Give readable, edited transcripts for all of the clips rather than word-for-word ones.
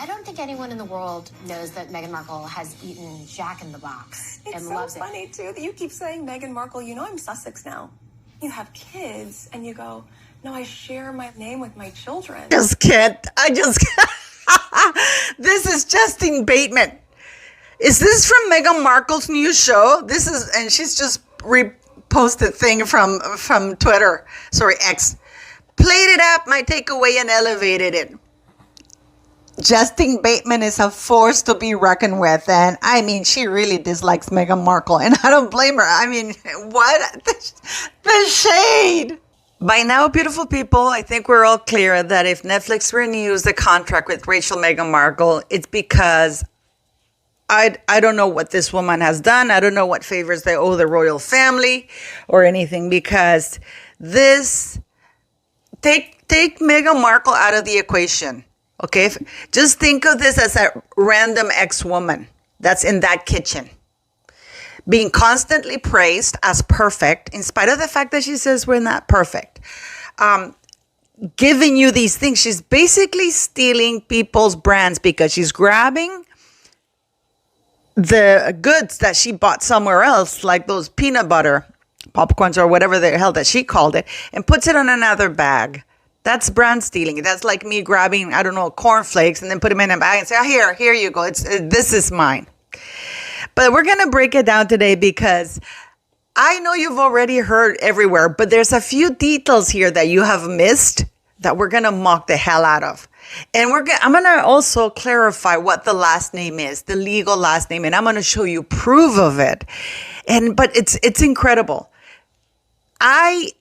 I don't think anyone in the world knows that Meghan Markle has eaten Jack in the Box and loves it. It's so funny, too, that you keep saying Meghan Markle. You know I'm Sussex now. You have kids, and you go, no, I share my name with my children. I just can't. This is Justine Bateman. Is this from Meghan Markle's new show? This is, and she's just reposted thing from Twitter. Sorry, X. Played it up, my takeaway, and elevated it. Justine Bateman is a force to be reckoned with. And I mean, she really dislikes Meghan Markle. And I don't blame her. I mean, what? The shade. By now, beautiful people, I think we're all clear that if Netflix renews the contract with Rachel Meghan Markle, it's because I don't know what this woman has done. I don't know what favors they owe the royal family or anything, because this, take Meghan Markle out of the equation, okay? Just think of this as a random ex-woman that's in that kitchen, being constantly praised as perfect, in spite of the fact that she says we're not perfect. Giving you these things. She's basically stealing people's brands because she's grabbing the goods that she bought somewhere else, like those peanut butter popcorns or whatever the hell that she called it, and puts it on another bag. That's brand stealing. That's like me grabbing, I don't know, cornflakes and then put them in a bag and say, oh, here you go. This is mine. But we're going to break it down today because I know you've already heard everywhere, but there's a few details here that you have missed that we're going to mock the hell out of. And I'm going to also clarify what the last name is, the legal last name, and I'm going to show you proof of it. But it's incredible. I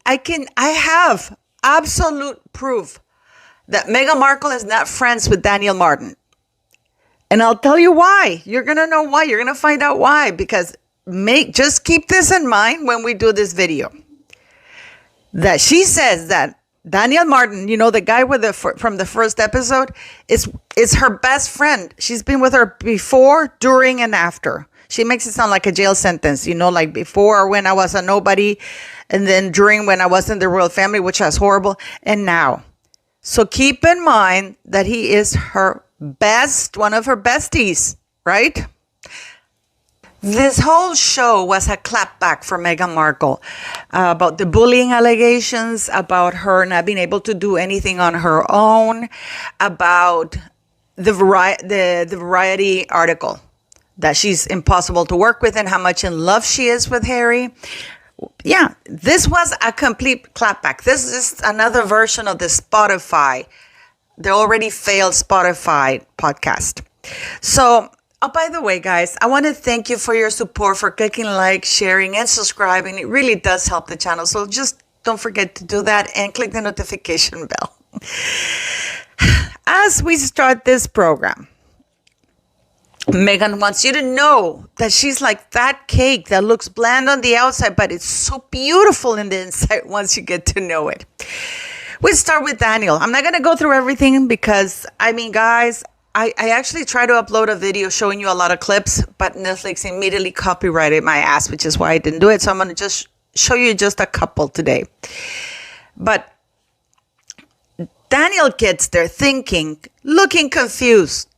have absolute proof that Meghan Markle is not friends with Daniel Martin. And I'll tell you why. You're going to know why. You're going to find out why, because just keep this in mind when we do this video. That she says that Daniel Martin, you know, the guy from the first episode, is her best friend. She's been with her before, during, and after. She makes it sound like a jail sentence, you know, like before when I was a nobody, and then during when I was in the royal family, which was horrible, and now. So keep in mind that he is one of her besties, right? This whole show was a clapback for Meghan Markle about the bullying allegations, about her not being able to do anything on her own, about the Variety article that she's impossible to work with and how much in love she is with Harry. Yeah, this was a complete clapback. This is another version of the already failed Spotify podcast. So, oh, by the way, guys, I want to thank you for your support, for clicking like, sharing, and subscribing. It really does help the channel. So just don't forget to do that and click the notification bell. As we start this program, Meghan wants you to know that she's like that cake that looks bland on the outside, but it's so beautiful in the inside once you get to know it. We start with Daniel. I'm not going to go through everything because, I mean, guys, I actually tried to upload a video showing you a lot of clips, but Netflix immediately copyrighted my ass, which is why I didn't do it. So I'm going to just show you just a couple today. But Daniel gets there looking confused,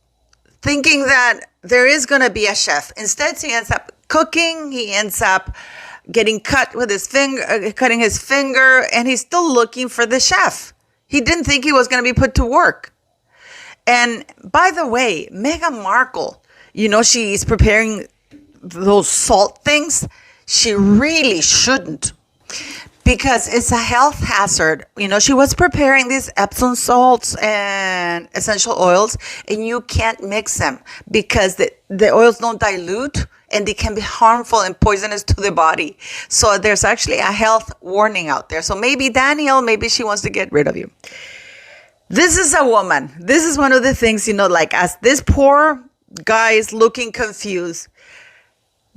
thinking that there is going to be a chef. Instead, he ends up cooking. He ends up getting cut with his finger, cutting his finger, and he's still looking for the chef. He didn't think he was going to be put to work. And by the way, Meghan Markle, you know, she's preparing those salt things. She really shouldn't, because it's a health hazard. You know, she was preparing these Epsom salts and essential oils, and you can't mix them because the oils don't dilute and they can be harmful and poisonous to the body. So there's actually a health warning out there. So maybe Daniel, maybe she wants to get rid of you. This is a woman. This is one of the things, you know, like as this poor guy is looking confused,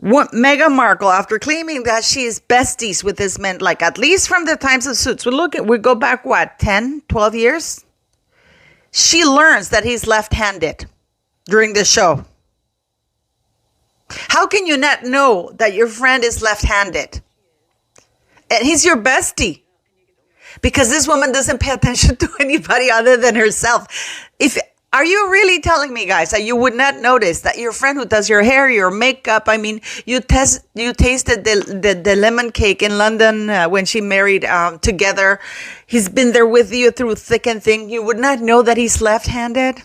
Meghan Markle, after claiming that she is besties with this man, like at least from the times of Suits, we go back, 10, 12 years? She learns that he's left-handed during the show. How can you not know that your friend is left-handed? And he's your bestie. Because this woman doesn't pay attention to anybody other than herself. If Are you really telling me, guys, that you would not notice that your friend who does your hair, your makeup, I mean, you tasted the lemon cake in London when she married together. He's been there with you through thick and thin. You would not know that he's left-handed?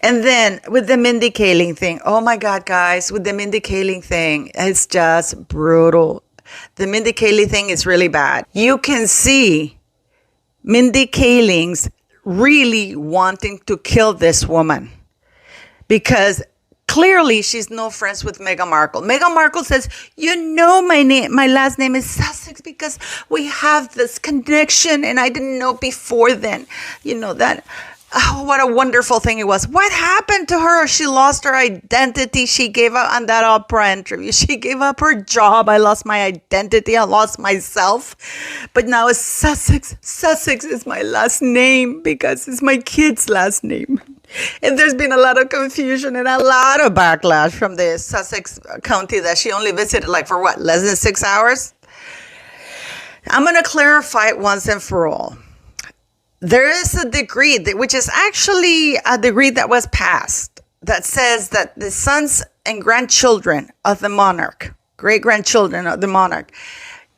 And then with the Mindy Kaling thing, oh my God, guys, with the Mindy Kaling thing, it's just brutal. The Mindy Kaling thing is really bad. You can see Mindy Kaling's really wanting to kill this woman because clearly she's no friends with Meghan Markle. Meghan Markle says, you know, my last name is Sussex because we have this connection and I didn't know before then, you know, that. Oh, what a wonderful thing it was. What happened to her? She lost her identity. She gave up on that Oprah interview. She gave up her job. I lost my identity. I lost myself. But now it's Sussex. Sussex is my last name because it's my kid's last name. And there's been a lot of confusion and a lot of backlash from the Sussex County that she only visited like for what, less than 6 hours? I'm going to clarify it once and for all. There is a decree, which is actually a decree that was passed, that says that the sons and grandchildren of the monarch, great-grandchildren of the monarch,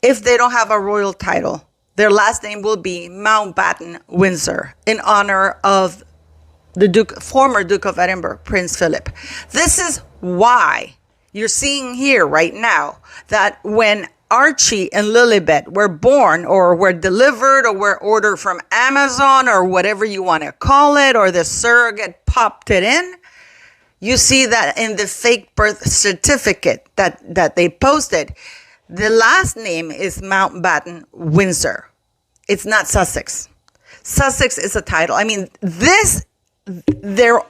if they don't have a royal title, their last name will be Mountbatten Windsor, in honor of the former Duke of Edinburgh, Prince Philip. This is why you're seeing here right now that when Archie and Lilibet were born or were delivered or were ordered from Amazon or whatever you want to call it, or the surrogate popped it in, you see that in the fake birth certificate that they posted, the last name is Mountbatten Windsor. It's not Sussex. Sussex is a title. I mean, their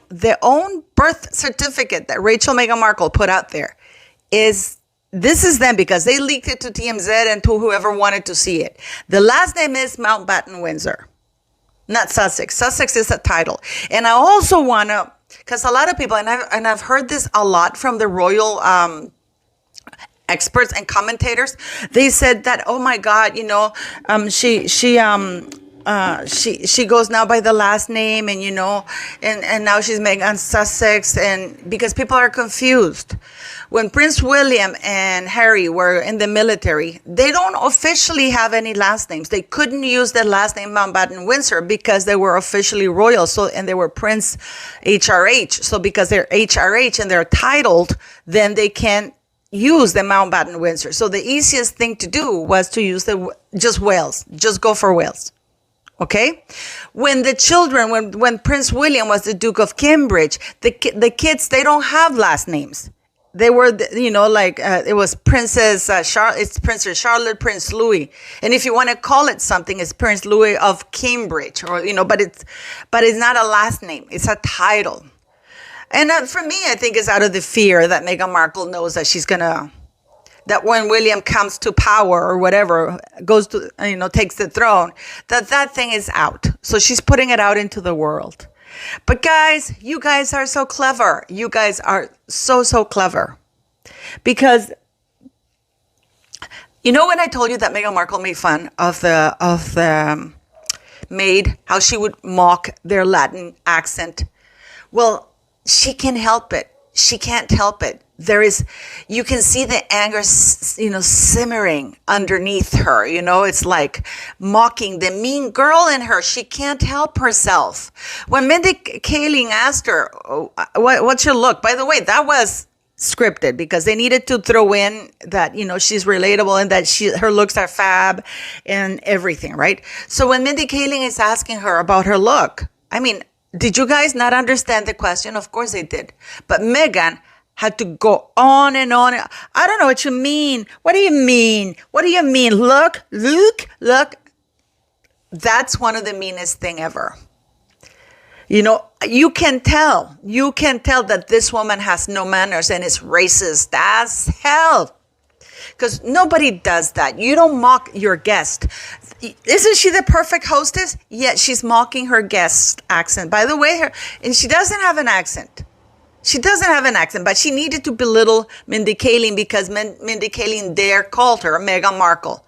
own birth certificate that Rachel Meghan Markle put out there this is them because they leaked it to TMZ and to whoever wanted to see it. The last name is Mountbatten Windsor, not Sussex. Sussex is a title. And I also want to, because a lot of people, and I've heard this a lot from the royal experts and commentators, they said that, oh my God, you know, she goes now by the last name, and you know, and now she's Meghan Sussex, and because people are confused. When Prince William and Harry were in the military, they don't officially have any last names. They couldn't use the last name Mountbatten Windsor because they were officially royal. So, and they were Prince HRH. So because they're HRH and they're titled, then they can't use the Mountbatten Windsor. So the easiest thing to do was to use just Wales. Just go for Wales. Okay, when the children, when Prince William was the Duke of Cambridge, the kids, they don't have last names. They were, you know, like it was Princess Charlotte, it's Princess Charlotte, Prince Louis, and if you want to call it something, it's Prince Louis of Cambridge, or you know, but it's not a last name; it's a title. And for me, I think it's out of the fear that Meghan Markle knows that she's gonna. That when William comes to power or whatever, goes to, you know, takes the throne, that thing is out. So she's putting it out into the world. But guys, you guys are so clever. You guys are so clever. Because, you know, when I told you that Meghan Markle made fun of the maid, how she would mock their Latin accent. Well, she can help it. She can't help it. You can see the anger, you know, simmering underneath her. You know, it's like mocking the mean girl in her. She can't help herself. When Mindy Kaling asked her, what's your look? By the way, that was scripted because they needed to throw in that, you know, she's relatable and that her looks are fab and everything, right? So when Mindy Kaling is asking her about her look, I mean, did you guys not understand the question? Of course they did. But Meghan had to go on and on. I don't know what you mean. What do you mean? What do you mean? Look. That's one of the meanest thing ever. You know, you can tell that this woman has no manners and is racist as hell. Because nobody does that. You don't mock your guest. Isn't she the perfect hostess? Yet she's mocking her guest's accent. By the way, and she doesn't have an accent. She doesn't have an accent, but she needed to belittle Mindy Kaling because Mindy Kaling called her Meghan Markle.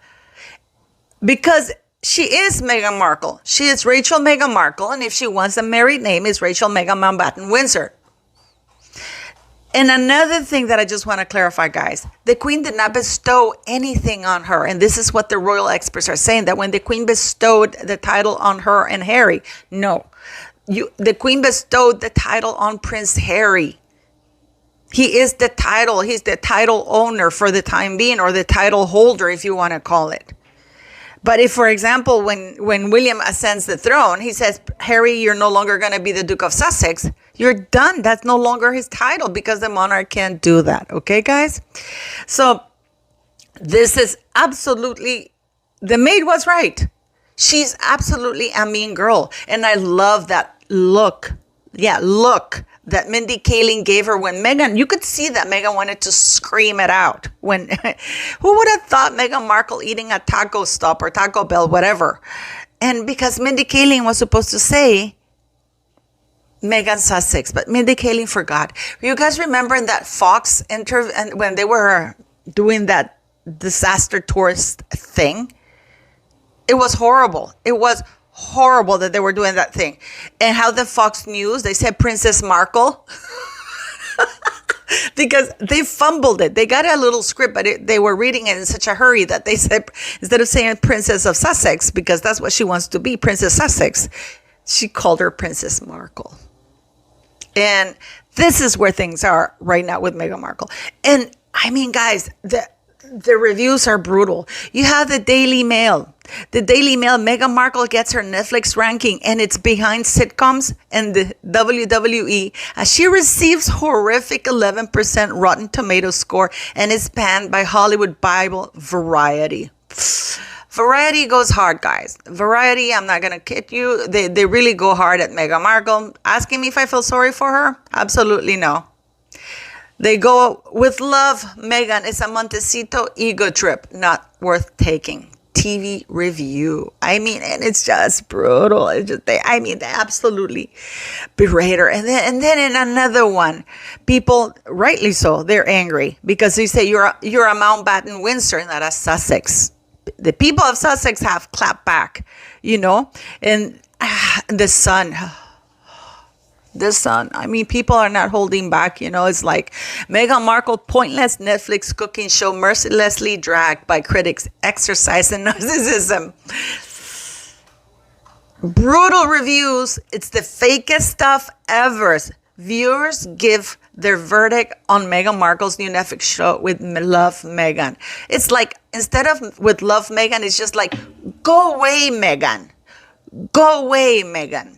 Because she is Meghan Markle. She is Rachel Meghan Markle, and if she wants a married name, is Rachel Meghan Mountbatten Windsor. And another thing that I just want to clarify, guys, the Queen did not bestow anything on her. And this is what the royal experts are saying, that when the Queen bestowed the title on her and Harry, no. The Queen bestowed the title on Prince Harry. He is the title. He's the title owner for the time being, or the title holder, if you want to call it. But if, for example, when William ascends the throne, he says, Harry, you're no longer going to be the Duke of Sussex. You're done. That's no longer his title, because the monarch can't do that. Okay, guys? So this is absolutely, the maid was right. She's absolutely a mean girl. And I love that look. Yeah, look that Mindy Kaling gave her when Meghan, you could see that Meghan wanted to scream it out. When who would have thought Meghan Markle eating a taco stop or Taco Bell, whatever. And because Mindy Kaling was supposed to say Meghan Sussex, but Mindy Kaling forgot. You guys remember in that Fox interview, and when they were doing that disaster tourist thing? It was horrible. It was horrible that they were doing that thing. And how the Fox News, they said Princess Markle. Because they fumbled it. They got a little script, but they were reading it in such a hurry that they said, instead of saying Princess of Sussex, because that's what she wants to be, Princess Sussex, she called her Princess Markle. And this is where things are right now with Meghan Markle. And I mean, guys, the reviews are brutal. You have the Daily Mail. The Daily Mail, Meghan Markle gets her Netflix ranking, and it's behind sitcoms and the WWE, as she receives horrific 11% Rotten Tomatoes score and is banned by Hollywood Bible Variety. Variety goes hard, guys. Variety, I'm not going to kid you. They really go hard at Meghan Markle. Asking me if I feel sorry for her? Absolutely no. They go with love. Meghan, it's a Montecito ego trip, not worth taking. TV review. I mean, and it's just brutal. It's just, they absolutely berate her. And then in another one, people, rightly so, they're angry because they say you're a Mountbatten Windsor, not a Sussex. The people of Sussex have clapped back, you know, and the Sun. The Sun. I mean, people are not holding back. You know, it's like Meghan Markle, pointless Netflix cooking show mercilessly dragged by critics, exercise in narcissism. Brutal reviews. It's the fakest stuff ever. Viewers give their verdict on Meghan Markle's new Netflix show with Love Meghan. It's like, instead of with Love Meghan, it's just like, go away, Meghan. Go away, Meghan.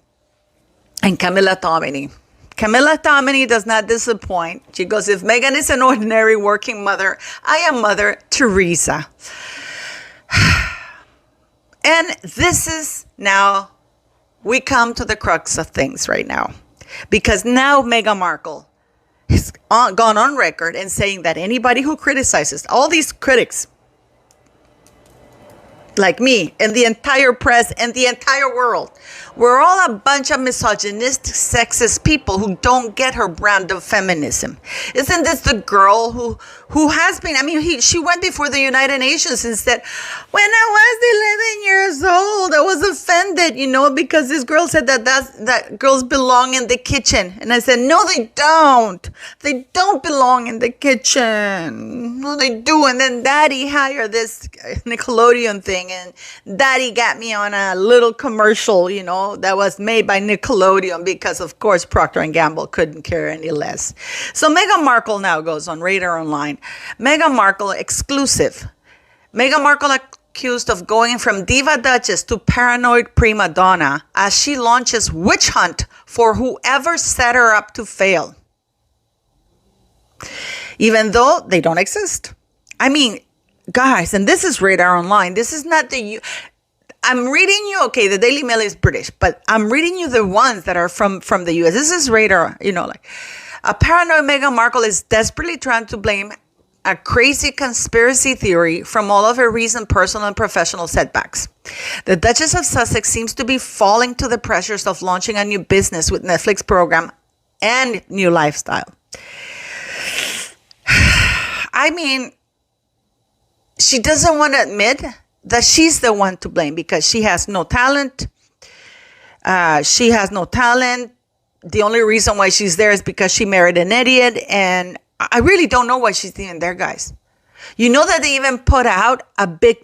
And Camilla Tominey. Camilla Tominey does not disappoint. She goes, if Meghan is an ordinary working mother, I am Mother Teresa. And this is now, we come to the crux of things right now. Because now Meghan Markle has gone on record and saying that anybody who criticizes, all these critics, like me and the entire press and the entire world, we're all a bunch of misogynistic, sexist people who don't get her brand of feminism. Isn't this the girl who has been, I mean, she went before the United Nations and said, when I was 11 years old, I was offended, you know, because this girl said that girls belong in the kitchen. And I said, no, they don't. They don't belong in the kitchen. No, they do. And then Daddy hired this Nickelodeon thing, and Daddy got me on a little commercial, you know, that was made by Nickelodeon because, of course, Procter & Gamble couldn't care any less. So Meghan Markle now goes on Radar Online. Meghan Markle exclusive. Meghan Markle accused of going from diva duchess to paranoid prima donna as she launches witch hunt for whoever set her up to fail. Even though they don't exist. I mean, guys, and this is Radar Online. This is not I'm reading you, okay, the Daily Mail is British, but I'm reading you the ones that are from the US. This is Radar, you know, like a paranoid Meghan Markle is desperately trying to blame a crazy conspiracy theory from all of her recent personal and professional setbacks. The Duchess of Sussex seems to be falling to the pressures of launching a new business with Netflix program and new lifestyle. I mean, she doesn't want to admit that she's the one to blame because she has no talent. She has no talent. The only reason why she's there is because she married an idiot. And I really don't know why she's even there, guys. You know that they even put out a big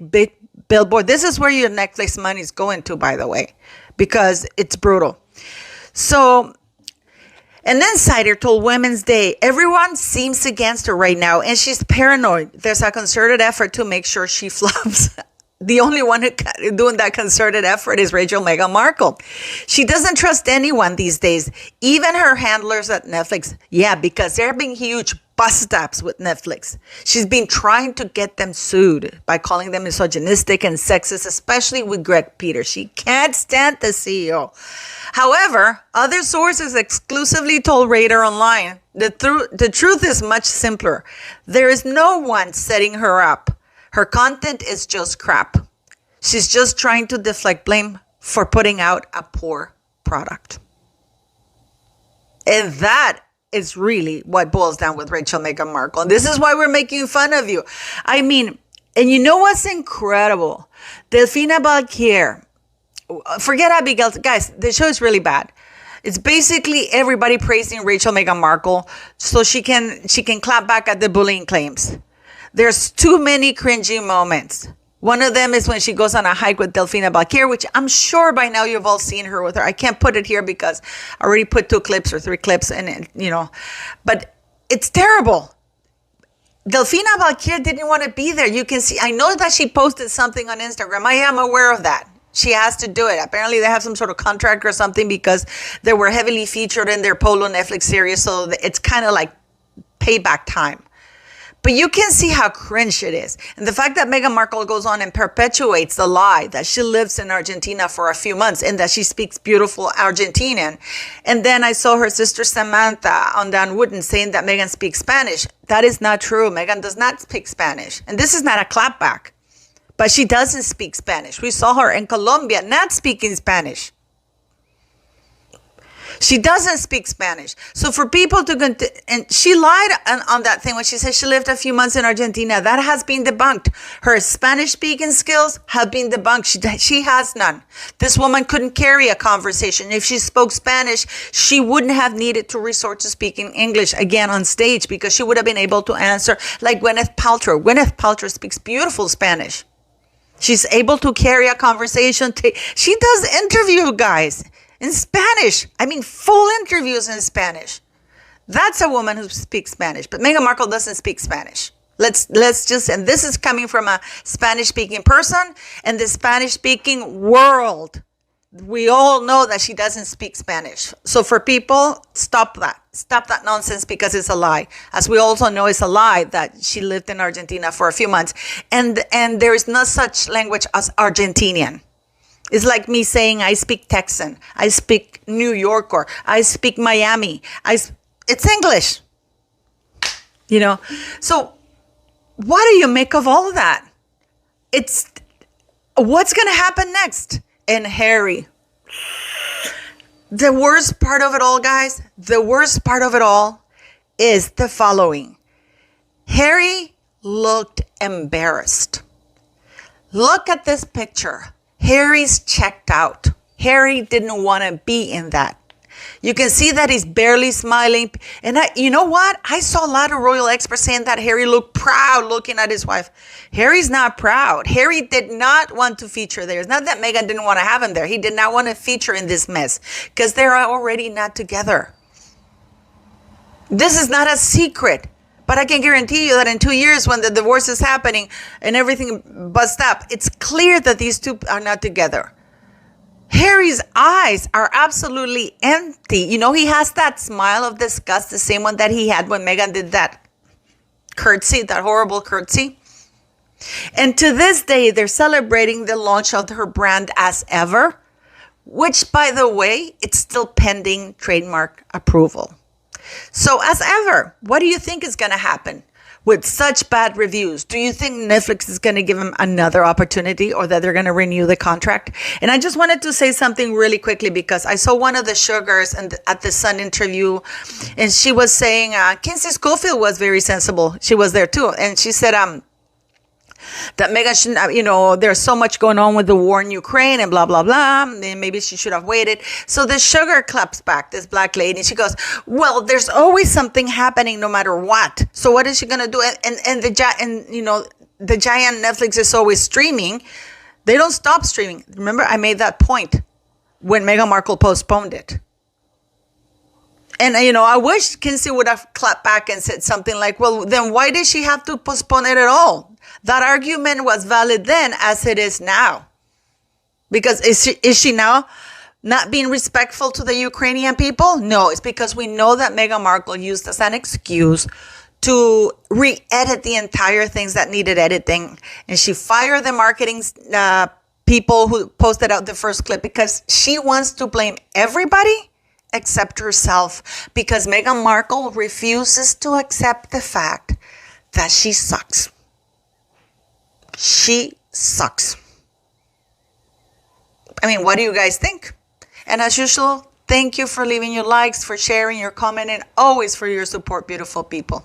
billboard. This is where your Netflix money is going to, by the way, because it's brutal. So an insider told Women's Day, everyone seems against her right now, and she's paranoid. There's a concerted effort to make sure she flops. The only one doing that concerted effort is Meghan Markle. She doesn't trust anyone these days, even her handlers at Netflix. Yeah, because there have been huge bust-ups with Netflix. She's been trying to get them sued by calling them misogynistic and sexist, especially with Greg Peters. She can't stand the CEO. However, other sources exclusively told Radar Online the truth is much simpler. There is no one setting her up. Her content is just crap. She's just trying to deflect blame for putting out a poor product. And that is really what boils down with Meghan Markle. And this is why we're making fun of you. I mean, and you know what's incredible? Delfina Balquier. Forget Abigail. Guys, the show is really bad. It's basically everybody praising Meghan Markle so she can clap back at the bullying claims. There's too many cringy moments. One of them is when she goes on a hike with Delfina Balquier, which I'm sure by now you've all seen her with her. I can't put it here because I already put 2 clips or 3 clips in, but it's terrible. Delfina Balquier didn't want to be there. You can see, I know that she posted something on Instagram. I am aware of that. She has to do it. Apparently they have some sort of contract or something because they were heavily featured in their Polo Netflix series. So it's kind of like payback time. But you can see how cringe it is. And the fact that Meghan Markle goes on and perpetuates the lie that she lives in Argentina for a few months and that she speaks beautiful Argentinian. And then I saw her sister Samantha on Dan Wooden saying that Meghan speaks Spanish. That is not true. Meghan does not speak Spanish. And this is not a clapback. But she doesn't speak Spanish. We saw her in Colombia not speaking Spanish. She doesn't speak Spanish. So for people to and she lied on that thing when she said she lived a few months in Argentina. That has been debunked. Her Spanish speaking skills have been debunked. She has none. This woman couldn't carry a conversation. If she spoke Spanish, she wouldn't have needed to resort to speaking English again on stage because she would have been able to answer like Gwyneth Paltrow. Gwyneth Paltrow speaks beautiful Spanish. She's able to carry a conversation. She does interview guys in Spanish. I mean, full interviews in Spanish. That's a woman who speaks Spanish. But Meghan Markle doesn't speak Spanish. Let's just, and this is coming from a Spanish-speaking person and the Spanish-speaking world. We all know that she doesn't speak Spanish. So for people, stop that. Stop that nonsense because it's a lie. As we also know, it's a lie that she lived in Argentina for a few months. And there is no such language as Argentinian. It's like me saying I speak Texan, I speak New Yorker, I speak Miami. It's English, So what do you make of all of that? It's what's going to happen next? And Harry. The worst part of it all, guys, the worst part of it all is the following. Harry looked embarrassed. Look at this picture. Harry's checked out. Harry didn't want to be in that. You can see that he's barely smiling. And you know what? I saw a lot of royal experts saying that Harry looked proud looking at his wife. Harry's not proud. Harry did not want to feature there. It's not that Meghan didn't want to have him there. He did not want to feature in this mess because they're already not together. This is not a secret. But I can guarantee you that in 2 years when the divorce is happening and everything busts up, it's clear that these two are not together. Harry's eyes are absolutely empty. He has that smile of disgust, the same one that he had when Meghan did that curtsy, that horrible curtsy. And to this day, they're celebrating the launch of her brand as ever, which, by the way, it's still pending trademark approval. So as ever, what do you think is going to happen with such bad reviews? Do you think Netflix is going to give them another opportunity or that they're going to renew the contract? And I just wanted to say something really quickly because I saw one of the sugars at the Sun interview and she was saying, Kinsey Schofield was very sensible. She was there too. And she said, that Meghan shouldn't, there's so much going on with the war in Ukraine and blah, blah, blah. And maybe she should have waited. So the sugar claps back, this black lady. She goes, well, there's always something happening no matter what. So what is she going to do? And the giant Netflix is always streaming. They don't stop streaming. Remember, I made that point when Meghan Markle postponed it. And, I wish Kinsey would have clapped back and said something like, well, then why did she have to postpone it at all? That argument was valid then as it is now. Because is she now not being respectful to the Ukrainian people? No, it's because we know that Meghan Markle used as an excuse to re-edit the entire things that needed editing. And she fired the marketing people who posted out the first clip because she wants to blame everybody except herself, because Meghan Markle refuses to accept the fact that she sucks. She sucks. I mean, what do you guys think? And as usual, thank you for leaving your likes, for sharing, your comment, and always for your support, beautiful people.